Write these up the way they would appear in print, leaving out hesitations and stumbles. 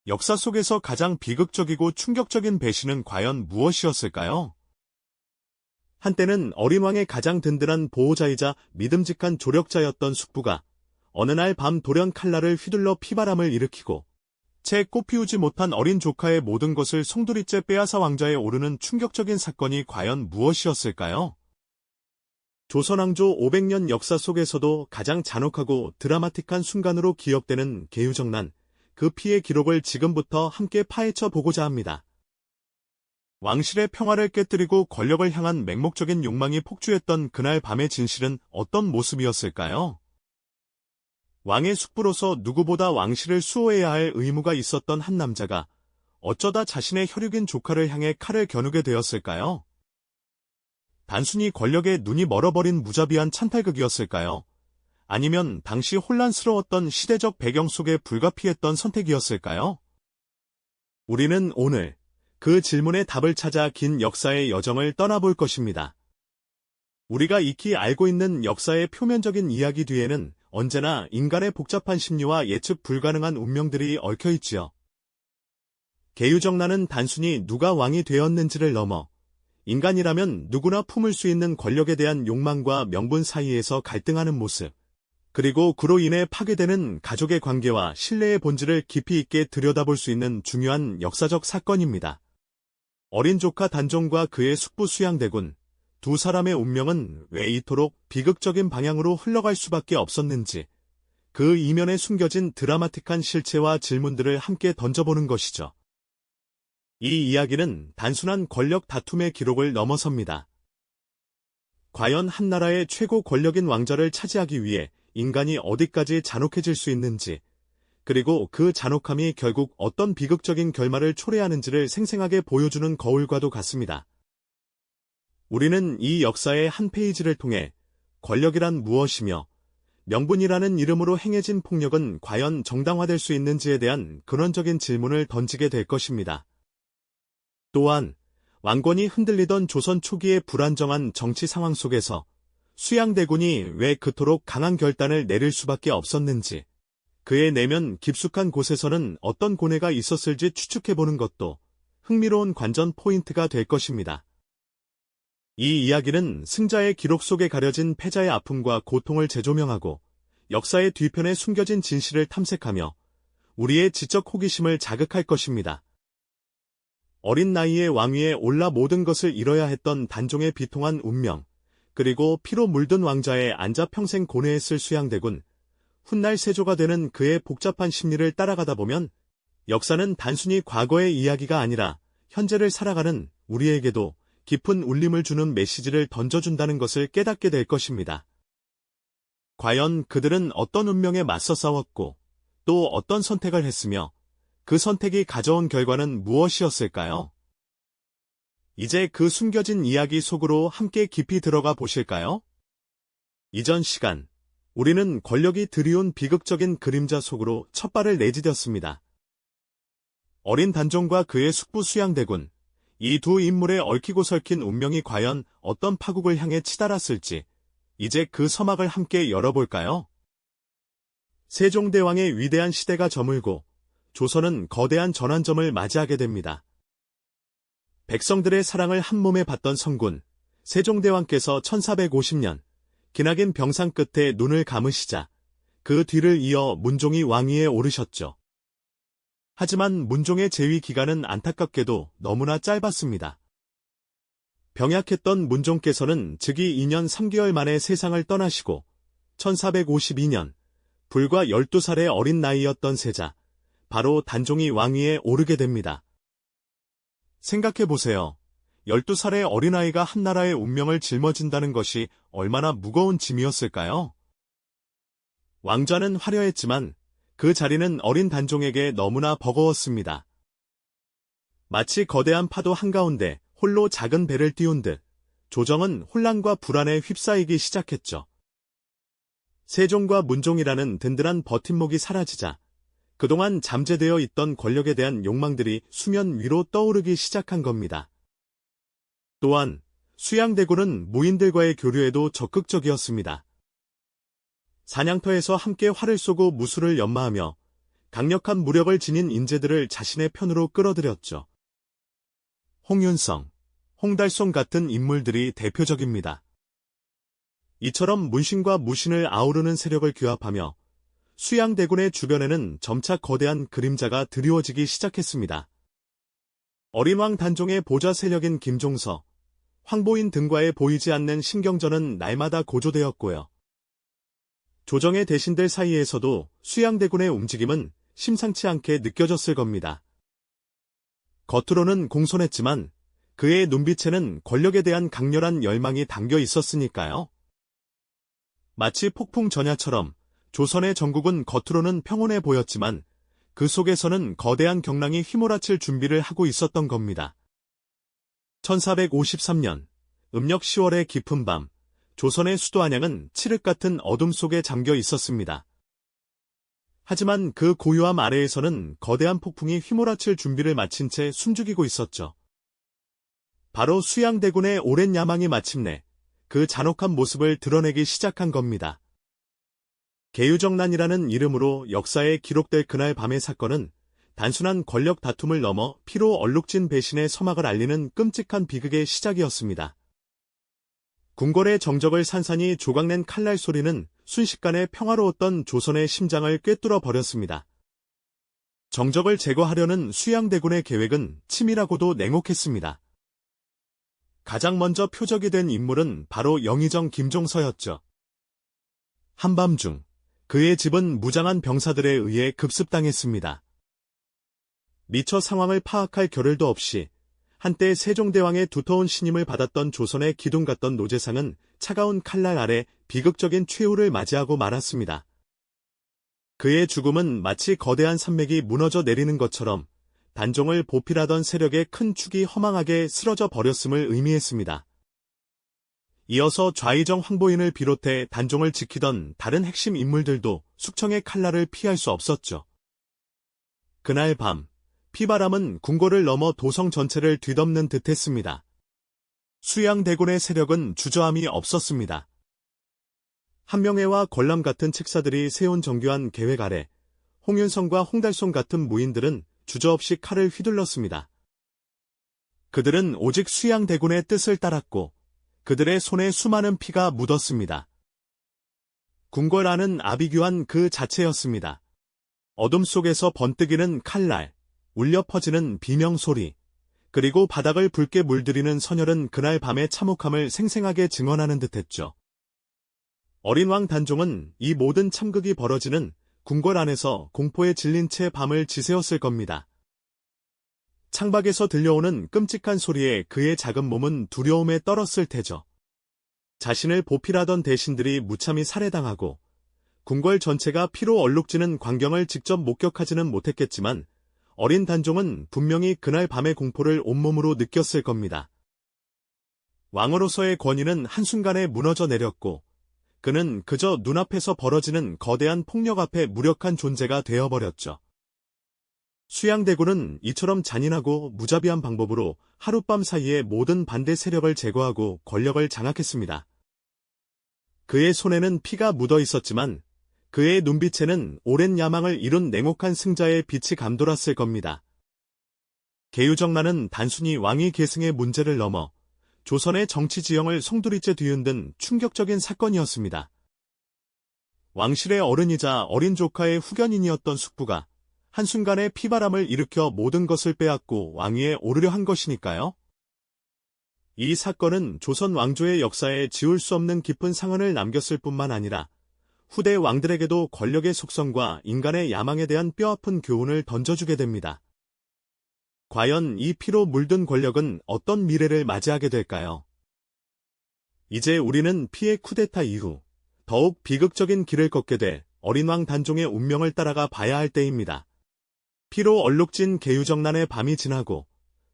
역사 속에서 가장 비극적이고 충격적인 배신은 과연 무엇이었을까요? 한때는 어린 왕의 가장 든든한 보호자이자 믿음직한 조력자였던 숙부가 어느 날 밤 돌연 칼날을 휘둘러 피바람을 일으키고 채 꽃피우지 못한 어린 조카의 모든 것을 송두리째 빼앗아 왕좌에 오르는 충격적인 사건이 과연 무엇이었을까요? 조선왕조 500년 역사 속에서도 가장 잔혹하고 드라마틱한 순간으로 기억되는 계유정난, 그 피해 기록을 지금부터 함께 파헤쳐 보고자 합니다. 왕실의 평화를 깨뜨리고 권력을 향한 맹목적인 욕망이 폭주했던 그날 밤의 진실은 어떤 모습이었을까요? 왕의 숙부로서 누구보다 왕실을 수호해야 할 의무가 있었던 한 남자가 어쩌다 자신의 혈육인 조카를 향해 칼을 겨누게 되었을까요? 단순히 권력에 눈이 멀어버린 무자비한 찬탈극이었을까요? 아니면 당시 혼란스러웠던 시대적 배경 속에 불가피했던 선택이었을까요? 우리는 오늘 그 질문의 답을 찾아 긴 역사의 여정을 떠나볼 것입니다. 우리가 익히 알고 있는 역사의 표면적인 이야기 뒤에는 언제나 인간의 복잡한 심리와 예측 불가능한 운명들이 얽혀있지요. 계유정난은 단순히 누가 왕이 되었는지를 넘어 인간이라면 누구나 품을 수 있는 권력에 대한 욕망과 명분 사이에서 갈등하는 모습, 그리고 그로 인해 파괴되는 가족의 관계와 신뢰의 본질을 깊이 있게 들여다볼 수 있는 중요한 역사적 사건입니다. 어린 조카 단종과 그의 숙부 수양대군, 두 사람의 운명은 왜 이토록 비극적인 방향으로 흘러갈 수밖에 없었는지, 그 이면에 숨겨진 드라마틱한 실체와 질문들을 함께 던져보는 것이죠. 이 이야기는 단순한 권력 다툼의 기록을 넘어섭니다. 과연 한 나라의 최고 권력인 왕좌를 차지하기 위해 인간이 어디까지 잔혹해질 수 있는지, 그리고 그 잔혹함이 결국 어떤 비극적인 결말을 초래하는지를 생생하게 보여주는 거울과도 같습니다. 우리는 이 역사의 한 페이지를 통해 권력이란 무엇이며 명분이라는 이름으로 행해진 폭력은 과연 정당화될 수 있는지에 대한 근원적인 질문을 던지게 될 것입니다. 또한 왕권이 흔들리던 조선 초기의 불안정한 정치 상황 속에서 수양대군이 왜 그토록 강한 결단을 내릴 수밖에 없었는지, 그의 내면 깊숙한 곳에서는 어떤 고뇌가 있었을지 추측해보는 것도 흥미로운 관전 포인트가 될 것입니다. 이 이야기는 승자의 기록 속에 가려진 패자의 아픔과 고통을 재조명하고 역사의 뒤편에 숨겨진 진실을 탐색하며 우리의 지적 호기심을 자극할 것입니다. 어린 나이에 왕위에 올라 모든 것을 잃어야 했던 단종의 비통한 운명, 그리고 피로 물든 왕좌에 앉아 평생 고뇌했을 수양대군, 훗날 세조가 되는 그의 복잡한 심리를 따라가다 보면 역사는 단순히 과거의 이야기가 아니라 현재를 살아가는 우리에게도 깊은 울림을 주는 메시지를 던져준다는 것을 깨닫게 될 것입니다. 과연 그들은 어떤 운명에 맞서 싸웠고 또 어떤 선택을 했으며 그 선택이 가져온 결과는 무엇이었을까요? 이제 그 숨겨진 이야기 속으로 함께 깊이 들어가 보실까요? 이전 시간, 우리는 권력이 드리운 비극적인 그림자 속으로 첫 발을 내디뎠습니다. 어린 단종과 그의 숙부 수양대군, 이 두 인물의 얽히고 설킨 운명이 과연 어떤 파국을 향해 치달았을지, 이제 그 서막을 함께 열어볼까요? 세종대왕의 위대한 시대가 저물고 조선은 거대한 전환점을 맞이하게 됩니다. 백성들의 사랑을 한몸에 받던 성군, 세종대왕께서 1450년, 기나긴 병상 끝에 눈을 감으시자 그 뒤를 이어 문종이 왕위에 오르셨죠. 하지만 문종의 재위 기간은 안타깝게도 너무나 짧았습니다. 병약했던 문종께서는 즉위 2년 3개월 만에 세상을 떠나시고 1452년 불과 12살의 어린 나이였던 세자, 바로 단종이 왕위에 오르게 됩니다. 생각해보세요. 12살의 어린아이가 한 나라의 운명을 짊어진다는 것이 얼마나 무거운 짐이었을까요? 왕좌는 화려했지만 그 자리는 어린 단종에게 너무나 버거웠습니다. 마치 거대한 파도 한가운데 홀로 작은 배를 띄운 듯 조정은 혼란과 불안에 휩싸이기 시작했죠. 세종과 문종이라는 든든한 버팀목이 사라지자 그동안 잠재되어 있던 권력에 대한 욕망들이 수면 위로 떠오르기 시작한 겁니다. 또한 수양대군은 무인들과의 교류에도 적극적이었습니다. 사냥터에서 함께 활을 쏘고 무술을 연마하며 강력한 무력을 지닌 인재들을 자신의 편으로 끌어들였죠. 홍윤성, 홍달송 같은 인물들이 대표적입니다. 이처럼 문신과 무신을 아우르는 세력을 규합하며 수양대군의 주변에는 점차 거대한 그림자가 드리워지기 시작했습니다. 어린 왕 단종의 보좌 세력인 김종서, 황보인 등과의 보이지 않는 신경전은 날마다 고조되었고요. 조정의 대신들 사이에서도 수양대군의 움직임은 심상치 않게 느껴졌을 겁니다. 겉으로는 공손했지만 그의 눈빛에는 권력에 대한 강렬한 열망이 담겨 있었으니까요. 마치 폭풍 전야처럼 조선의 전국은 겉으로는 평온해 보였지만 그 속에서는 거대한 경랑이 휘몰아칠 준비를 하고 있었던 겁니다. 1453년 음력 10월의 깊은 밤, 조선의 수도 안양은 칠흑 같은 어둠 속에 잠겨 있었습니다. 하지만 그 고요함 아래에서는 거대한 폭풍이 휘몰아칠 준비를 마친 채 숨죽이고 있었죠. 바로 수양대군의 오랜 야망이 마침내 그 잔혹한 모습을 드러내기 시작한 겁니다. 계유정난이라는 이름으로 역사에 기록될 그날 밤의 사건은 단순한 권력 다툼을 넘어 피로 얼룩진 배신의 서막을 알리는 끔찍한 비극의 시작이었습니다. 궁궐의 정적을 산산이 조각낸 칼날 소리는 순식간에 평화로웠던 조선의 심장을 꿰뚫어 버렸습니다. 정적을 제거하려는 수양대군의 계획은 치밀하고도 냉혹했습니다. 가장 먼저 표적이 된 인물은 바로 영의정 김종서였죠. 한밤중 그의 집은 무장한 병사들에 의해 급습당했습니다. 미처 상황을 파악할 겨를도 없이 한때 세종대왕의 두터운 신임을 받았던 조선의 기둥 같던 노재상은 차가운 칼날 아래 비극적인 최후를 맞이하고 말았습니다. 그의 죽음은 마치 거대한 산맥이 무너져 내리는 것처럼 단종을 보필하던 세력의 큰 축이 허망하게 쓰러져 버렸음을 의미했습니다. 이어서 좌의정 황보인을 비롯해 단종을 지키던 다른 핵심 인물들도 숙청의 칼날을 피할 수 없었죠. 그날 밤, 피바람은 궁궐을 넘어 도성 전체를 뒤덮는 듯했습니다. 수양대군의 세력은 주저함이 없었습니다. 한명회와 권람 같은 책사들이 세운 정교한 계획 아래 홍윤성과 홍달송 같은 무인들은 주저없이 칼을 휘둘렀습니다. 그들은 오직 수양대군의 뜻을 따랐고 그들의 손에 수많은 피가 묻었습니다. 궁궐 안은 아비규환 그 자체였습니다. 어둠 속에서 번뜩이는 칼날, 울려 퍼지는 비명소리, 그리고 바닥을 붉게 물들이는 선열은 그날 밤의 참혹함을 생생하게 증언하는 듯했죠. 어린 왕 단종은 이 모든 참극이 벌어지는 궁궐 안에서 공포에 질린 채 밤을 지새웠을 겁니다. 창밖에서 들려오는 끔찍한 소리에 그의 작은 몸은 두려움에 떨었을 테죠. 자신을 보필하던 대신들이 무참히 살해당하고 궁궐 전체가 피로 얼룩지는 광경을 직접 목격하지는 못했겠지만 어린 단종은 분명히 그날 밤의 공포를 온몸으로 느꼈을 겁니다. 왕으로서의 권위는 한순간에 무너져 내렸고 그는 그저 눈앞에서 벌어지는 거대한 폭력 앞에 무력한 존재가 되어버렸죠. 수양대군은 이처럼 잔인하고 무자비한 방법으로 하룻밤 사이에 모든 반대 세력을 제거하고 권력을 장악했습니다. 그의 손에는 피가 묻어 있었지만 그의 눈빛에는 오랜 야망을 이룬 냉혹한 승자의 빛이 감돌았을 겁니다. 계유정난은 단순히 왕위 계승의 문제를 넘어 조선의 정치 지형을 송두리째 뒤흔든 충격적인 사건이었습니다. 왕실의 어른이자 어린 조카의 후견인이었던 숙부가 한순간에 피바람을 일으켜 모든 것을 빼앗고 왕위에 오르려 한 것이니까요. 이 사건은 조선 왕조의 역사에 지울 수 없는 깊은 상흔을 남겼을 뿐만 아니라 후대 왕들에게도 권력의 속성과 인간의 야망에 대한 뼈아픈 교훈을 던져주게 됩니다. 과연 이 피로 물든 권력은 어떤 미래를 맞이하게 될까요? 이제 우리는 피의 쿠데타 이후 더욱 비극적인 길을 걷게 될 어린 왕 단종의 운명을 따라가 봐야 할 때입니다. 피로 얼룩진 계유정난의 밤이 지나고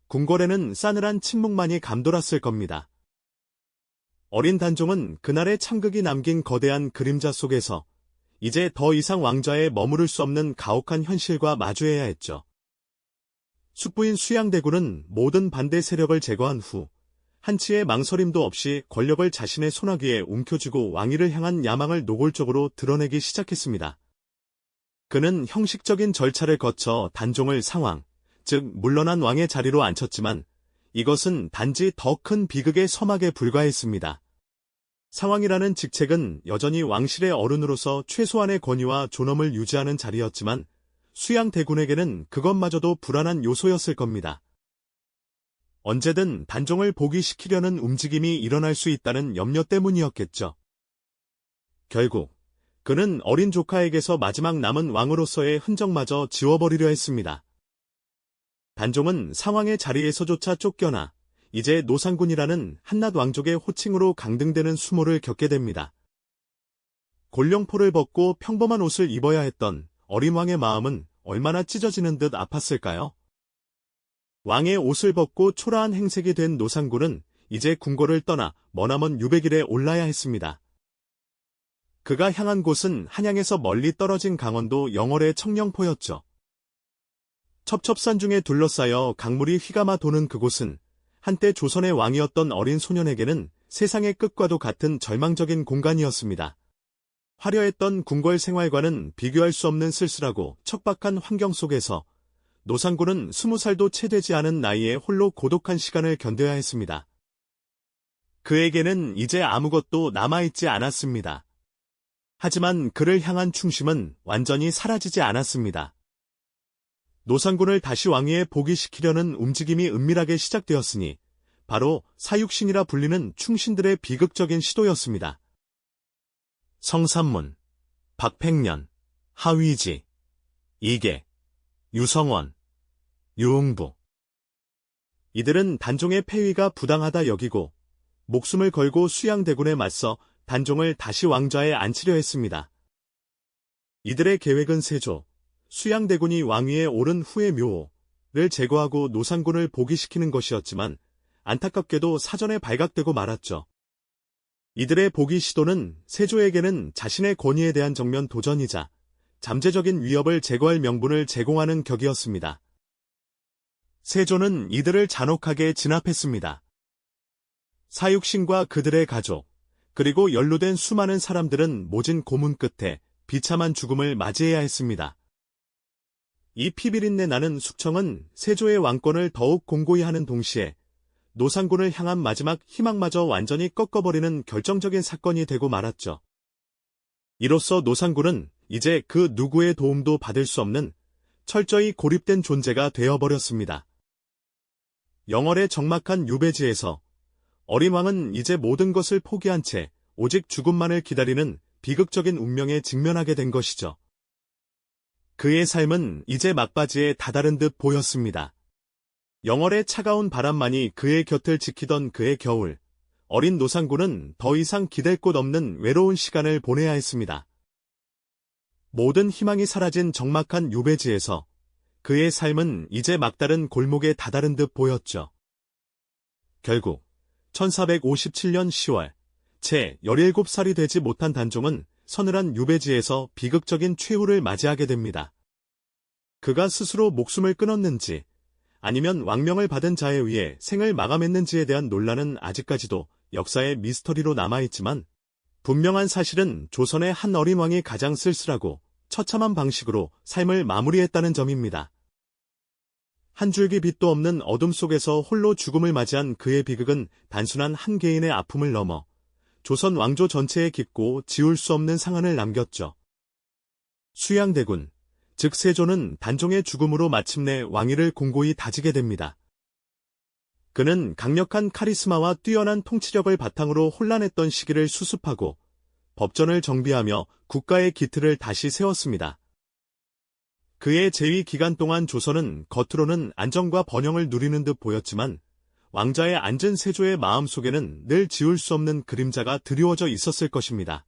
궁궐에는 싸늘한 침묵만이 감돌았을 겁니다. 어린 단종은 그날의 참극이 남긴 거대한 그림자 속에서 이제 더 이상 왕좌에 머무를 수 없는 가혹한 현실과 마주해야 했죠. 숙부인 수양대군은 모든 반대 세력을 제거한 후 한치의 망설임도 없이 권력을 자신의 손아귀에 움켜쥐고 왕위를 향한 야망을 노골적으로 드러내기 시작했습니다. 그는 형식적인 절차를 거쳐 단종을 상왕, 즉 물러난 왕의 자리로 앉혔지만 이것은 단지 더 큰 비극의 서막에 불과했습니다. 상왕이라는 직책은 여전히 왕실의 어른으로서 최소한의 권위와 존엄을 유지하는 자리였지만 수양대군에게는 그것마저도 불안한 요소였을 겁니다. 언제든 단종을 복위시키려는 움직임이 일어날 수 있다는 염려 때문이었겠죠. 결국 그는 어린 조카에게서 마지막 남은 왕으로서의 흔적마저 지워버리려 했습니다. 단종은 상왕의 자리에서조차 쫓겨나 이제 노상군이라는 한낱 왕족의 호칭으로 강등되는 수모를 겪게 됩니다. 골룡포를 벗고 평범한 옷을 입어야 했던 어린 왕의 마음은 얼마나 찢어지는 듯 아팠을까요? 왕의 옷을 벗고 초라한 행색이 된 노상군은 이제 궁궐을 떠나 머나먼 유백일에 올라야 했습니다. 그가 향한 곳은 한양에서 멀리 떨어진 강원도 영월의 청령포였죠. 첩첩산 중에 둘러싸여 강물이 휘감아 도는 그곳은 한때 조선의 왕이었던 어린 소년에게는 세상의 끝과도 같은 절망적인 공간이었습니다. 화려했던 궁궐 생활과는 비교할 수 없는 쓸쓸하고 척박한 환경 속에서 노상군은 20살도 채 되지 않은 나이에 홀로 고독한 시간을 견뎌야 했습니다. 그에게는 이제 아무것도 남아있지 않았습니다. 하지만 그를 향한 충심은 완전히 사라지지 않았습니다. 노상군을 다시 왕위에 복위시키려는 움직임이 은밀하게 시작되었으니 바로 사육신이라 불리는 충신들의 비극적인 시도였습니다. 성삼문, 박팽년, 하위지, 이계, 유성원, 유응부. 이들은 단종의 폐위가 부당하다 여기고 목숨을 걸고 수양대군에 맞서 단종을 다시 왕좌에 앉히려 했습니다. 이들의 계획은 세조, 수양대군이 왕위에 오른 후의 묘를 제거하고 노상군을 복위시키는 것이었지만 안타깝게도 사전에 발각되고 말았죠. 이들의 복위 시도는 세조에게는 자신의 권위에 대한 정면 도전이자 잠재적인 위협을 제거할 명분을 제공하는 격이었습니다. 세조는 이들을 잔혹하게 진압했습니다. 사육신과 그들의 가족, 그리고 연루된 수많은 사람들은 모진 고문 끝에 비참한 죽음을 맞이해야 했습니다. 이 피비린내 나는 숙청은 세조의 왕권을 더욱 공고히 하는 동시에 노상군을 향한 마지막 희망마저 완전히 꺾어버리는 결정적인 사건이 되고 말았죠. 이로써 노상군은 이제 그 누구의 도움도 받을 수 없는 철저히 고립된 존재가 되어버렸습니다. 영월의 적막한 유배지에서 어린 왕은 이제 모든 것을 포기한 채 오직 죽음만을 기다리는 비극적인 운명에 직면하게 된 것이죠. 그의 삶은 이제 막바지에 다다른 듯 보였습니다. 영월의 차가운 바람만이 그의 곁을 지키던 그의 겨울, 어린 노상군은 더 이상 기댈 곳 없는 외로운 시간을 보내야 했습니다. 모든 희망이 사라진 적막한 유배지에서 그의 삶은 이제 막다른 골목에 다다른 듯 보였죠. 결국 1457년 10월 채 17살이 되지 못한 단종은 서늘한 유배지에서 비극적인 최후를 맞이하게 됩니다. 그가 스스로 목숨을 끊었는지 아니면 왕명을 받은 자에 의해 생을 마감했는지에 대한 논란은 아직까지도 역사의 미스터리로 남아있지만 분명한 사실은 조선의 한 어린 왕이 가장 쓸쓸하고 처참한 방식으로 삶을 마무리했다는 점입니다. 한 줄기 빛도 없는 어둠 속에서 홀로 죽음을 맞이한 그의 비극은 단순한 한 개인의 아픔을 넘어 조선 왕조 전체에 깊고 지울 수 없는 상흔을 남겼죠. 수양대군, 즉 세조는 단종의 죽음으로 마침내 왕위를 공고히 다지게 됩니다. 그는 강력한 카리스마와 뛰어난 통치력을 바탕으로 혼란했던 시기를 수습하고 법전을 정비하며 국가의 기틀을 다시 세웠습니다. 그의 재위 기간 동안 조선은 겉으로는 안정과 번영을 누리는 듯 보였지만 왕좌에 앉은 세조의 마음속에는 늘 지울 수 없는 그림자가 드리워져 있었을 것입니다.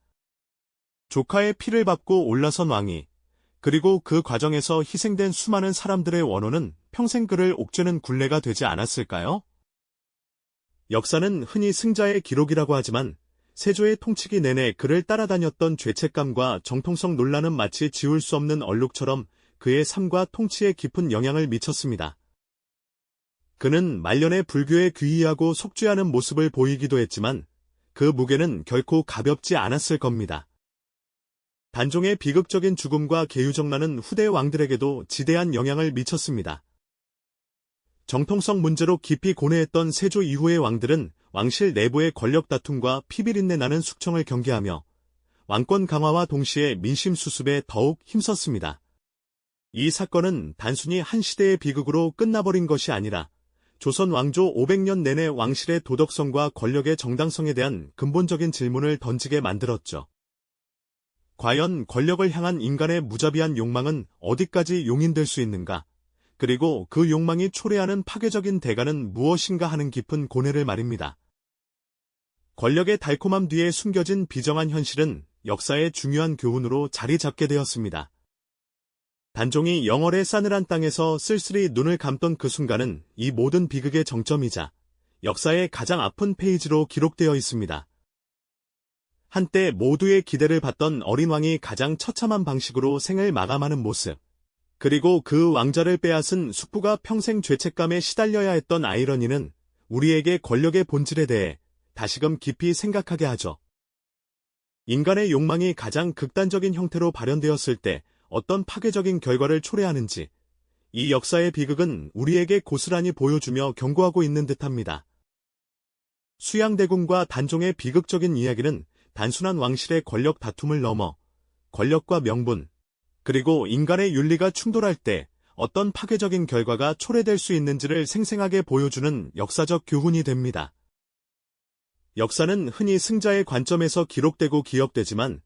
조카의 피를 받고 올라선 왕이, 그리고 그 과정에서 희생된 수많은 사람들의 원호는 평생 그를 옥죄는 굴레가 되지 않았을까요? 역사는 흔히 승자의 기록이라고 하지만 세조의 통치기 내내 그를 따라다녔던 죄책감과 정통성 논란은 마치 지울 수 없는 얼룩처럼 그의 삶과 통치에 깊은 영향을 미쳤습니다. 그는 말년에 불교에 귀의하고 속죄하는 모습을 보이기도 했지만 그 무게는 결코 가볍지 않았을 겁니다. 단종의 비극적인 죽음과 계유정난은 후대 왕들에게도 지대한 영향을 미쳤습니다. 정통성 문제로 깊이 고뇌했던 세조 이후의 왕들은 왕실 내부의 권력 다툼과 피비린내 나는 숙청을 경계하며 왕권 강화와 동시에 민심 수습에 더욱 힘썼습니다. 이 사건은 단순히 한 시대의 비극으로 끝나버린 것이 아니라 조선 왕조 500년 내내 왕실의 도덕성과 권력의 정당성에 대한 근본적인 질문을 던지게 만들었죠. 과연 권력을 향한 인간의 무자비한 욕망은 어디까지 용인될 수 있는가? 그리고 그 욕망이 초래하는 파괴적인 대가는 무엇인가 하는 깊은 고뇌를 말입니다. 권력의 달콤함 뒤에 숨겨진 비정한 현실은 역사의 중요한 교훈으로 자리 잡게 되었습니다. 단종이 영월의 싸늘한 땅에서 쓸쓸히 눈을 감던 그 순간은 이 모든 비극의 정점이자 역사의 가장 아픈 페이지로 기록되어 있습니다. 한때 모두의 기대를 받던 어린 왕이 가장 처참한 방식으로 생을 마감하는 모습, 그리고 그 왕자를 빼앗은 숙부가 평생 죄책감에 시달려야 했던 아이러니는 우리에게 권력의 본질에 대해 다시금 깊이 생각하게 하죠. 인간의 욕망이 가장 극단적인 형태로 발현되었을 때 어떤 파괴적인 결과를 초래하는지 이 역사의 비극은 우리에게 고스란히 보여주며 경고하고 있는 듯합니다. 수양대군과 단종의 비극적인 이야기는 단순한 왕실의 권력 다툼을 넘어 권력과 명분, 그리고 인간의 윤리가 충돌할 때 어떤 파괴적인 결과가 초래될 수 있는지를 생생하게 보여주는 역사적 교훈이 됩니다. 역사는 흔히 승자의 관점에서 기록되고 기억되지만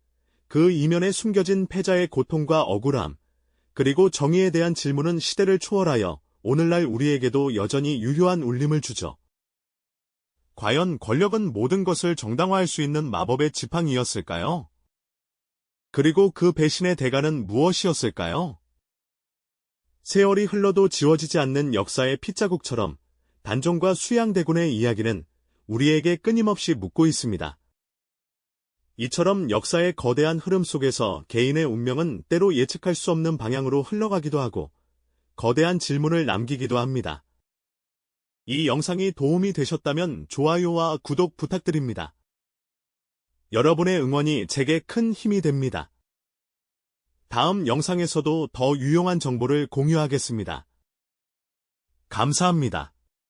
그 이면에 숨겨진 패자의 고통과 억울함, 그리고 정의에 대한 질문은 시대를 초월하여 오늘날 우리에게도 여전히 유효한 울림을 주죠. 과연 권력은 모든 것을 정당화할 수 있는 마법의 지팡이였을까요? 그리고 그 배신의 대가는 무엇이었을까요? 세월이 흘러도 지워지지 않는 역사의 핏자국처럼 단종과 수양대군의 이야기는 우리에게 끊임없이 묻고 있습니다. 이처럼 역사의 거대한 흐름 속에서 개인의 운명은 때로 예측할 수 없는 방향으로 흘러가기도 하고 거대한 질문을 남기기도 합니다. 이 영상이 도움이 되셨다면 좋아요와 구독 부탁드립니다. 여러분의 응원이 제게 큰 힘이 됩니다. 다음 영상에서도 더 유용한 정보를 공유하겠습니다. 감사합니다.